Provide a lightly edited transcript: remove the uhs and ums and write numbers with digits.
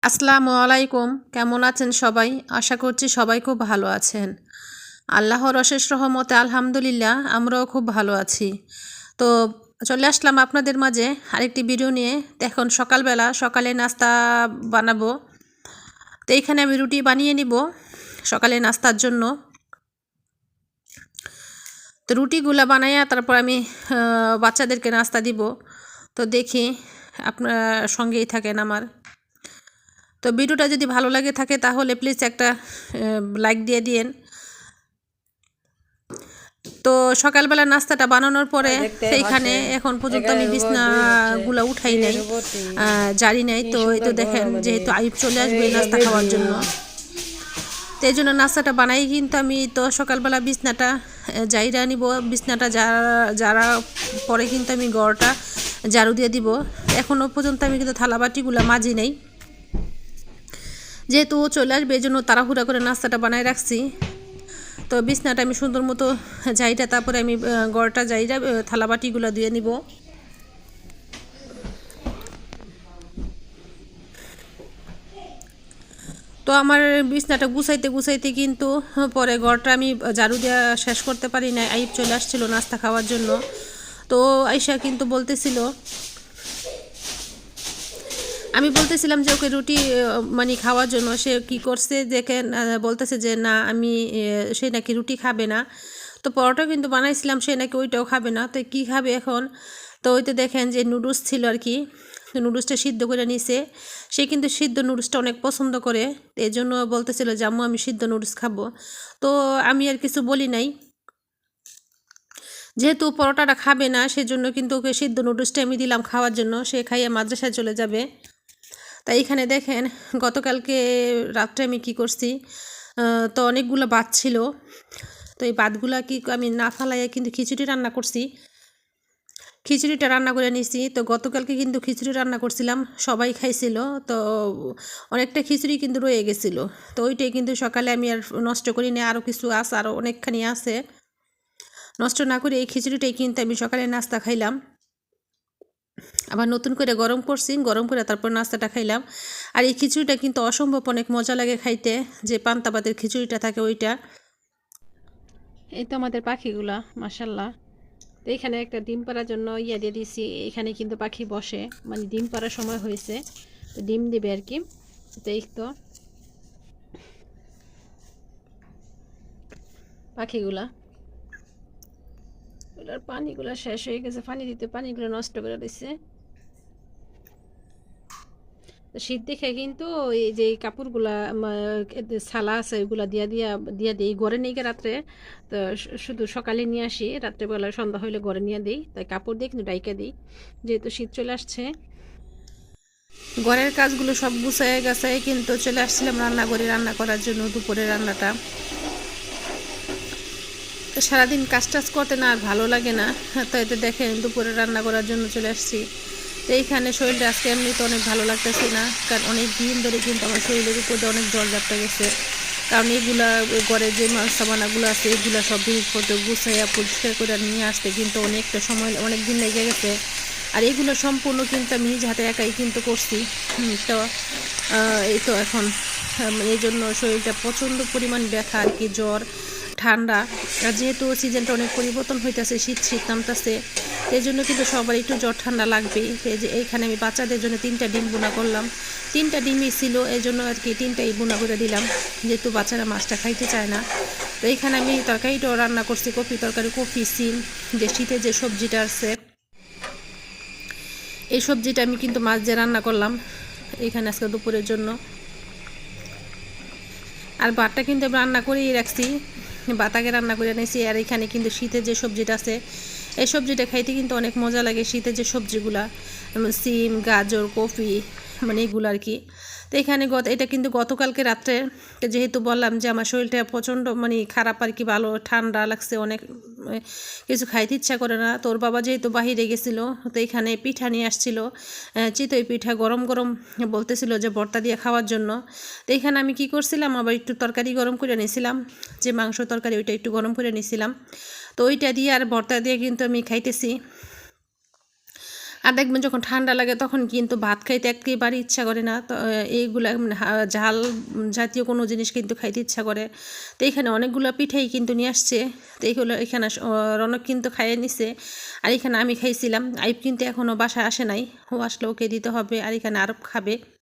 আসসালামু আলাইকুম। কেমন আছেন সবাই? আশা করছি সবাই খুব ভালো আছেন। আল্লাহর অশেষ রহমতে আলহামদুলিল্লাহ আমরাও খুব ভালো আছি। তো চলে আসলাম আপনাদের মাঝে আরেকটি ভিডিও নিয়ে। তো এখন সকালবেলা সকালে নাস্তা বানাবো। তো এইখানে আমি রুটি বানিয়ে নিব সকালে নাস্তার জন্য। তো রুটিগুলা বানাইয়া তারপর আমি বাচ্চাদেরকে নাস্তা দিব। তো দেখি আপনারা সঙ্গেই থাকেন আমার। তো ভিডিওটা যদি ভালো লাগে থাকে তাহলে প্লিজ একটা লাইক দিয়ে দিন। তো সকালবেলা নাস্তাটা বানানোর পরে সেইখানে এখন পর্যন্ত আমি বিছনাগুলো উঠাই নাই, জারি নাই। তো এই তো দেখেন যেহেতু আইব চলে আসবে নাস্তা খাওয়ার জন্য, তো এই জন্য নাস্তাটা বানাই কিন্তু আমি তো সকালবেলা বিছনাটা জাইরা নিব। বিছনাটা যারা পরে কিন্তু আমি ঘরটা ঝাড়ু দিয়ে দিব। এখনও পর্যন্ত আমি কিন্তু থালাবাটিগুলো মাজি নাই, যেহেতু চলে আসবে এই জন্য তাড়াহুড়া করে নাস্তাটা বানাই রাখছি। তো বিছনাটা আমি সুন্দর মতো ঝাইটা তারপরে আমি গড়টা যাইরা থালাবাটিগুলো দিয়ে নিব। তো আমার বিছনাটা গুছাইতে গুছাইতে কিন্তু পরে ঘরটা আমি ঝাড়ু দেওয়া শেষ করতে পারি না। আইব চলে আসছিল নাস্তা খাওয়ার জন্য। তো আইসা কিন্তু বলতেছিল, আমি বলতেছিলাম যে ওকে রুটি মানে খাওয়ার জন্য। সে কি করছে দেখেন, বলতেছে যে না আমি সে নাকি রুটি খাবে না। তো পরোটা কিন্তু বানাইছিলাম, সে নাকি ওইটাও খাবে না। তো কি খাবে এখন? তো ওইতে দেখেন যে নুডলস ছিল আর কি, নুডলসটা সিদ্ধ করে নিছে। সে কিন্তু সিদ্ধ নুডলসটা অনেক পছন্দ করে, এই জন্য বলতেছিল যে আম্মু আমি সিদ্ধ নুডলস খাবো। তো আমি আর কিছু বলি নাই, যেহেতু পরোটাটা খাবে না সেজন্য কিন্তু ওকে সিদ্ধ নুডলসটা আমি দিলাম খাওয়ার জন্য। সে খাইয়ে মাদ্রাসায় চলে যাবে। তাই এখানে দেখেন গতকালকে রাত্রে আমি কি করছি, তো অনেকগুলো ভাত ছিল। তো এই ভাতগুলা কি আমি না ফালাইয়া কিন্তু খিচুড়ি রান্না করছি। খিচুড়িটা রান্না করে নিছি। তো গতকালকে কিন্তু খিচুড়ি রান্না করছিলাম, সবাই খাইছিল। তো অনেকটা খিচুড়ি কিন্তু রয়ে গেছিলো। তো ওইটাই কিন্তু সকালে আমি আর নষ্ট করি না, আরও কিছু আছে, আরও অনেকখানি আছে। নষ্ট না করে এই খিচুড়িটাই কিন্তু আমি সকালে নাস্তা খাইলাম। আবার নতুন করে গরম করছি, গরম করে তারপর নাস্তাটা খাইলাম। আর এই খিচুড়িটা কিন্তু অসম্ভব অনেক মজা লাগে খাইতে, যে পান্তা ভাতের খিচুড়িটা থাকে ওইটা। এই তো আমাদের পাখিগুলা মাশাল্লাহ। তো এখানে একটা ডিম পাড়ার জন্য ইয়া দিয়ে দিছি। এখানে কিন্তু পাখি বসে, মানে ডিম পাড়ার সময় হয়েছে, তো ডিম দিবে আর কি। তো এই তো পাখিগুলা, ওটার পানিগুলো শেষ হয়ে গেছে, পানি দিতে পানিগুলো নষ্ট করে দিচ্ছে। তো শীত দেখে কিন্তু এই যে কাপড়গুলা ছালা আছে ওইগুলা দিয়া দিই ঘরে নিয়ে গিয়ে রাত্রে। তো শুধু সকালে নিয়ে আসি, রাত্রেবেলা সন্ধ্যা হইলে ঘরে নিয়ে দিই। তাই কাপড় দিয়ে কিন্তু ডাইকা দিই, যেহেতু শীত চলে আসছে। ঘরের কাজগুলো সব গুছায় গাছায় কিন্তু চলে আসছিলাম রান্নাঘরে রান্না করার জন্য দুপুরের রান্নাটা। সারাদিন কাজ টাজ করতে না আর ভালো লাগে না। তো এতে দেখেন দুপুরে রান্না করার জন্য চলে আসছি। তো এইখানে শরীরটা আজকে এমনি তো অনেক ভালো লাগতেছে না, কারণ অনেক দিন ধরে কিন্তু আমার শরীরের উপরে অনেক জ্বর জাপটা গেছে। কারণ এগুলা ঘরে যে সামানাগুলো আছে এগুলা সব জিনিসপত্র গুছাইয়া পরিষ্কার করে নিয়ে আসতে কিন্তু অনেকটা সময় অনেক দিন লেগে গেছে। আর এগুলো সম্পূর্ণ কিন্তু আমি নিজ হাতে একাই কিন্তু করছি। তো এই তো এখন এই জন্য শরীরটা প্রচণ্ড পরিমাণ ব্যথা আর কি, জ্বর ঠান্ডা। আর যেহেতু সিজনটা অনেক পরিবর্তন হইতেছে, শীত শীত নামতেছে, এই জন্য কিন্তু সবার একটু জ্বর ঠান্ডা লাগবেই। এই যে এইখানে আমি বাচ্চাদের জন্য 3টা ডিম বোনা করলাম। 3টা ডিমই ছিল, এই জন্য আর কি 3টাই বোনা করে দিলাম, যেহেতু বাচ্চারা মাছটা খাইতে চায় না। তো এইখানে আমি তরকারিটাও রান্না করছি, কপি তরকারি, কপি সিম, যে শীতের যে সবজিটা আছে এই সবজিটা আমি কিন্তু মাছ দিয়ে রান্না করলাম এইখানে আজকে দুপুরের জন্য। আর ভাতটা কিন্তু আমি রান্না করেই রাখছি, ভাত আগে রান্না করে নিয়েছি। আর এখানে কিন্তু শীতের যে সবজিটা আছে এই সবজিটা খাইতে কিন্তু অনেক মজা লাগে। শীতের যে সবজিগুলা সিম, গাজর, কপি, মানে এগুলো আর কি। তো এখানে এটা কিন্তু গতকালকে রাত্রে, যেহেতু বললাম যে আমার শরীরটা প্রচণ্ড মানে খারাপ আর কি, ভালো ঠান্ডা লাগছে অনেক, কিছু খাইতে ইচ্ছা করে না। তোর বাবা যেহেতু বাহিরে গেছিলো, তো এখানে পিঠা নিয়ে আসছিল, চিতই পিঠা গরম গরম বলতেছিল যে ভর্তা দিয়ে খাওয়ার জন্য। তো এখানে আমি কি করছিলাম, আবার একটু তরকারি গরম করে নিয়েছিলাম, যে মাংস তরকারি ওইটা একটু গরম করে নিয়েছিলাম। তো ওইটা দিয়ে আর ভর্তা দিয়ে কিন্তু আমি খাইতেছি। আর দেখবেন যখন ঠান্ডা লাগে তখন কিন্তু ভাত খাইতে একেবারে ইচ্ছা করে না, তো এইগুলা ঝাল জাতীয় কোনো জিনিস কিন্তু খাইতে ইচ্ছা করে। তো এখানে অনেকগুলো পিঠাই কিন্তু নিয়ে আসছে, তো এইগুলো এখানে রনক কিন্তু খাইয়ে নিছে, আর এখানে আমি খাইছিলাম। আইব কিন্তু এখনও বাসায় আসে নাই, ও আসলে ওকে দিতে হবে, আর এখানে আরব খাবে।